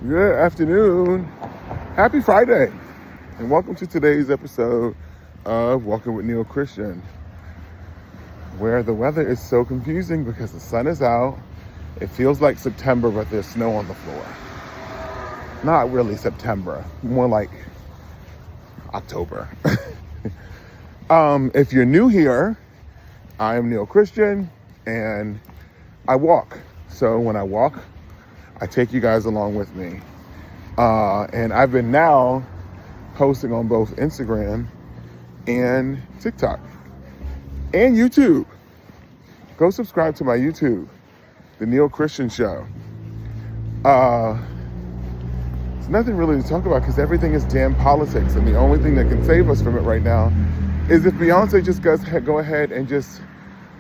Good afternoon. Happy Friday. And welcome to today's episode of Walking with Neil Christian, where the weather is so confusing because the sun is out. It feels like September, but there's snow on the floor. Not really September, more like October. If you're new here, I am Neil Christian and I walk. So when I walk, I take you guys along with me. And I've been now posting on both Instagram and TikTok and YouTube. Go subscribe to my YouTube, The Neil Christian Show. There's nothing really to talk about because everything is damn politics, and the only thing that can save us from it right now is if Beyonce just go ahead and just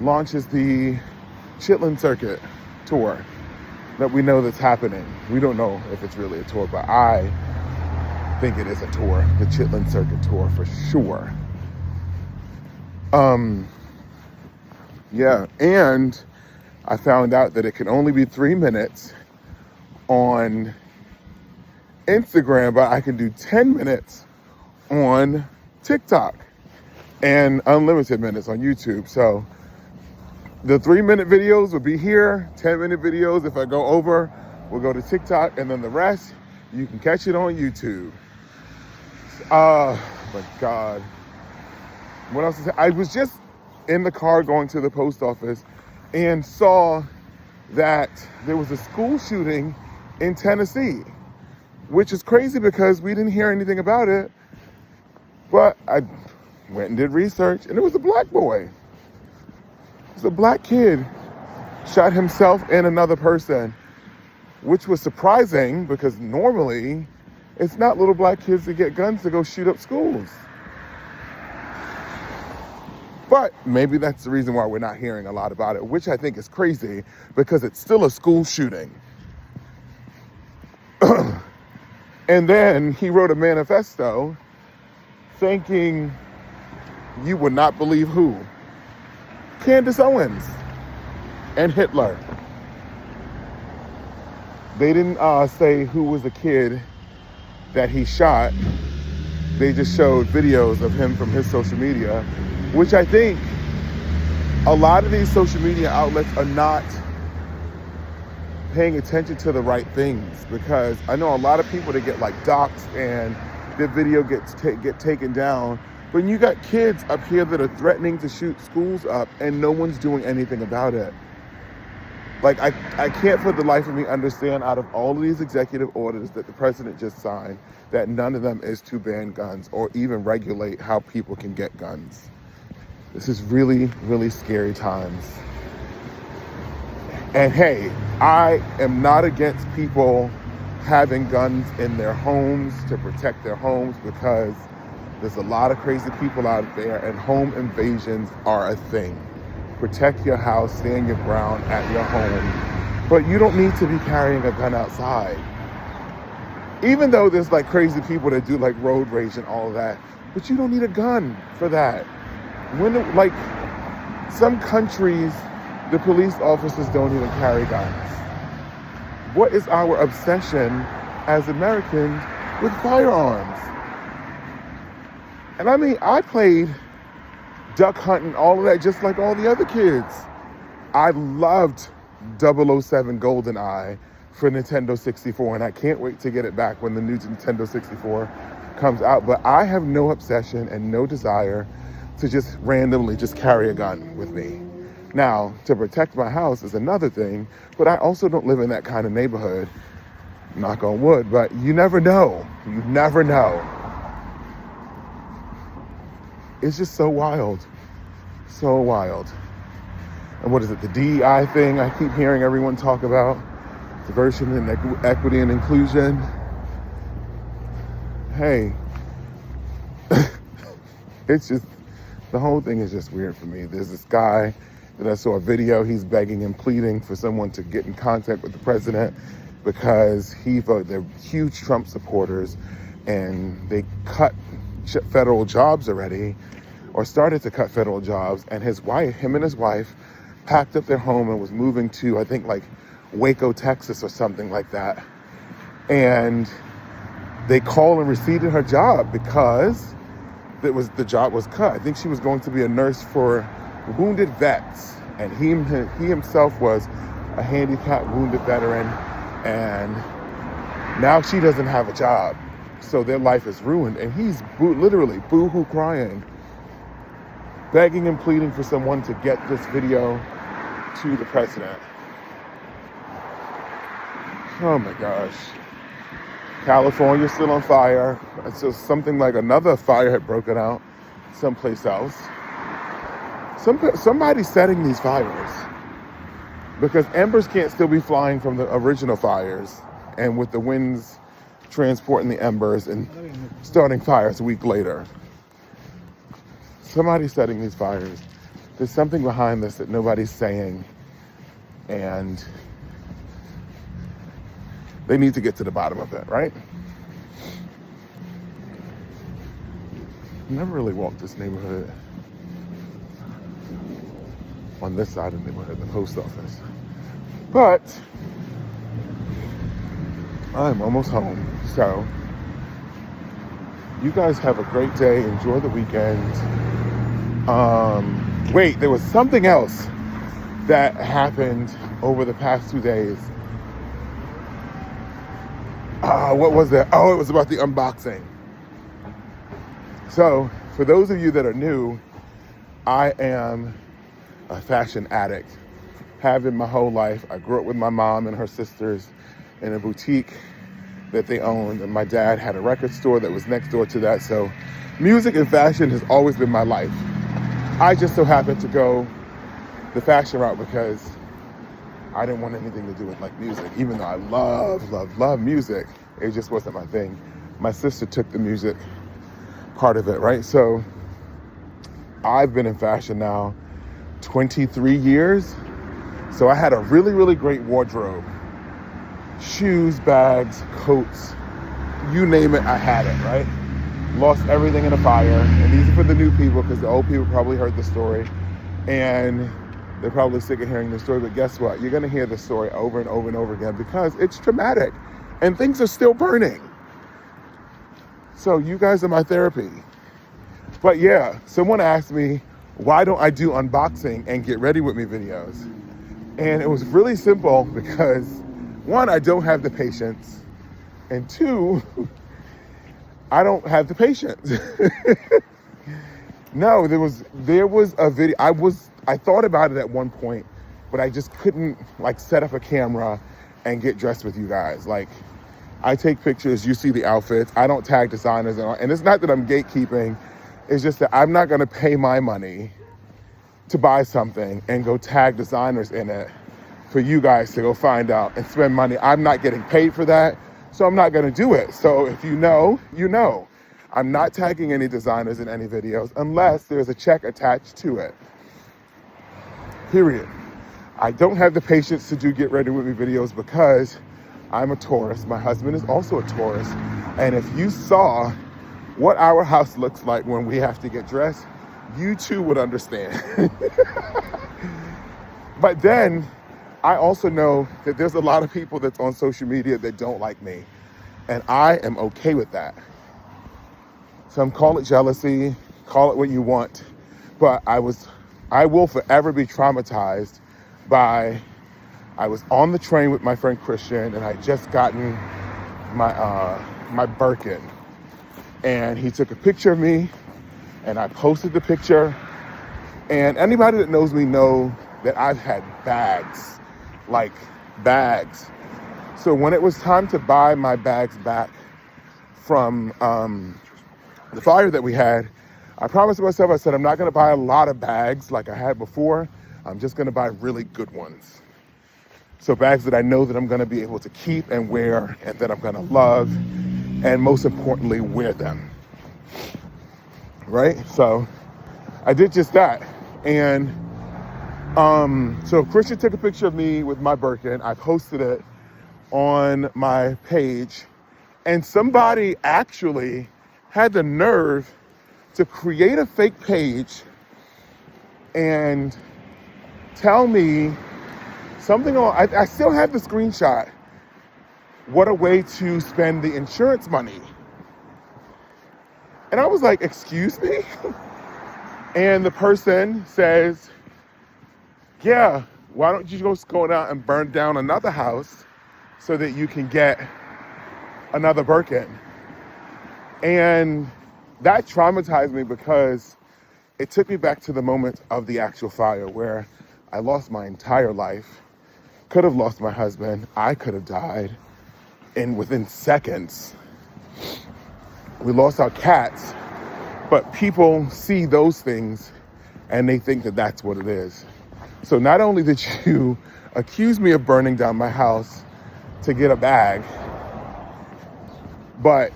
launches the Chitlin Circuit tour that we know that's happening. We don't know if it's really a tour, but I think it is a tour, the Chitlin Circuit tour for sure. Yeah, and I found out that it can only be 3 minutes on Instagram, but I can do 10 minutes on TikTok and unlimited minutes on YouTube. So the 3-minute videos will be here, 10-minute videos, if I go over, we'll go to TikTok, and then the rest, you can catch it on YouTube. Oh my God. What else is I was just in the car going to the post office and saw that there was a school shooting in Tennessee, which is crazy because we didn't hear anything about it. But I went and did research, and it was a black boy. It was a black kid shot himself and another person, which was surprising because normally it's not little black kids that get guns to go shoot up schools. But maybe that's the reason why we're not hearing a lot about it, which I think is crazy because it's still a school shooting. And then he wrote a manifesto thanking, you would not believe who, Candace Owens and Hitler. They didn't say who was the kid that he shot. They just showed videos of him from his social media, which I think a lot of these social media outlets are not paying attention to the right things, because I know a lot of people that get like doxxed and their video get taken down. When you got kids up here that are threatening to shoot schools up and no one's doing anything about it. Like, I can't for the life of me understand, out of all of these executive orders that the president just signed, that none of them is to ban guns or even regulate how people can get guns. This is really, really scary times. And hey, I am not against people having guns in their homes to protect their homes, because there's a lot of crazy people out there and home invasions are a thing. Protect your house, stand your ground at your home. But you don't need to be carrying a gun outside. Even though there's like crazy people that do like road rage and all of that, but you don't need a gun for that. Like some countries, the police officers don't even carry guns. What is our obsession as Americans with firearms? And I mean, I played duck hunting, all of that, just like all the other kids. I loved 007 GoldenEye for Nintendo 64, and I can't wait to get it back when the new Nintendo 64 comes out. But I have no obsession and no desire to just randomly just carry a gun with me. Now, to protect my house is another thing, but I also don't live in that kind of neighborhood, knock on wood, but you never know. You never know. It's just so wild. So wild. And what is it, the DEI thing I keep hearing everyone talk about? Diversity and equity and inclusion. Hey, it's just, the whole thing is just weird for me. There's this guy that I saw a video, he's begging and pleading for someone to get in contact with the president because he voted, they're huge Trump supporters, and they cut federal jobs already, or started to cut federal jobs, and him and his wife packed up their home and was moving to, I think, like Waco, Texas or something like that. And they called and rescinded her job because the job was cut. I think she was going to be a nurse for wounded vets, and he himself was a handicapped wounded veteran, and now she doesn't have a job, so their life is ruined. And he's literally boo-hoo crying, begging and pleading for someone to get this video to the president. Oh my gosh. California's still on fire. It's just something like another fire had broken out someplace else. Somebody's setting these fires because embers can't still be flying from the original fires, and with the winds transporting the embers and starting fires a week later. Somebody's setting these fires. There's something behind this that nobody's saying, and they need to get to the bottom of it, right? I never really walked this neighborhood. On this side of the neighborhood, the post office. But I'm almost home. So you guys have a great day. Enjoy the weekend. Wait, there was something else that happened over the past 2 days. What was that? Oh, it was about the unboxing. So, for those of you that are new, I am a fashion addict. Have been my whole life. I grew up with my mom and her sisters in a boutique that they owned, and my dad had a record store that was next door to that. So, music and fashion has always been my life. I just so happened to go the fashion route because I didn't want anything to do with like music, even though I love music. It just wasn't my thing. My sister took the music part of it, right? So I've been in fashion now 23 years. So I had a really, really great wardrobe. Shoes, bags, coats, you name it, I had it, right? Lost everything in a fire. And these are for the new people because the old people probably heard the story. And they're probably sick of hearing the story, but guess what? You're gonna hear the story over and over and over again because it's traumatic and things are still burning. So you guys are my therapy. But yeah, someone asked me, why don't I do unboxing and get ready with me videos? And it was really simple because one, I don't have the patience, and two, I don't have the patience. No, there was a video. I thought about it at one point, but I just couldn't like set up a camera and get dressed with you guys. Like, I take pictures, you see the outfits. I don't tag designers, and it's not that I'm gatekeeping. It's just that I'm not gonna pay my money to buy something and go tag designers in it for you guys to go find out and spend money. I'm not getting paid for that, so I'm not gonna do it. So if you know, you know. I'm not tagging any designers in any videos unless there's a check attached to it. Period. I don't have the patience to do get ready with me videos because I'm a Taurus. My husband is also a Taurus. And if you saw what our house looks like when we have to get dressed, you too would understand. But then I also know that there's a lot of people that's on social media that don't like me. And I am okay with that. So call it jealousy, call it what you want. But I will forever be traumatized by, I was on the train with my friend Christian and I just gotten my Birkin. And he took a picture of me and I posted the picture. And anybody that knows me know that I've had bags, like bags. So when it was time to buy my bags back from the fire that we had, I promised myself, I said, I'm not gonna buy a lot of bags like I had before. I'm just gonna buy really good ones. So bags that I know that I'm gonna be able to keep and wear and that I'm gonna love, and most importantly, wear them, right? So I did just that. And so Christian took a picture of me with my Birkin. I posted it on my page, and somebody actually had the nerve to create a fake page and tell me something on, I still have the screenshot. what a way to spend the insurance money. And I was like, excuse me? And the person says, yeah, why don't you just go out and burn down another house so that you can get another Birkin? And that traumatized me because it took me back to the moment of the actual fire where I lost my entire life, could have lost my husband, I could have died, and within seconds. We lost our cats, but people see those things and they think that that's what it is. So not only did you accuse me of burning down my house to get a bag, but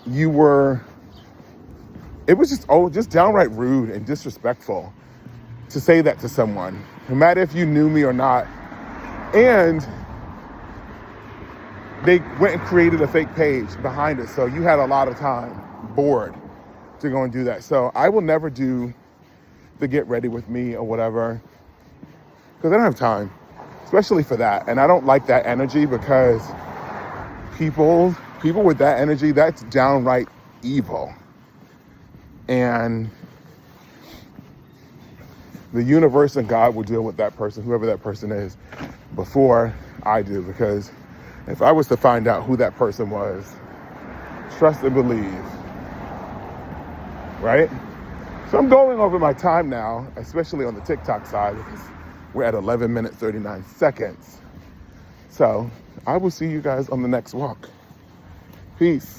it was just downright rude and disrespectful to say that to someone, no matter if you knew me or not. And they went and created a fake page behind it. So you had a lot of time, bored, to go and do that. So I will never do the get ready with me or whatever, because I don't have time, especially for that. And I don't like that energy because people with that energy, that's downright evil. And the universe and God will deal with that person, whoever that person is, before I do. Because if I was to find out who that person was, trust and believe, right? So I'm going over my time now, especially on the TikTok side, because we're at 11 minutes, 39 seconds. So I will see you guys on the next walk. Peace.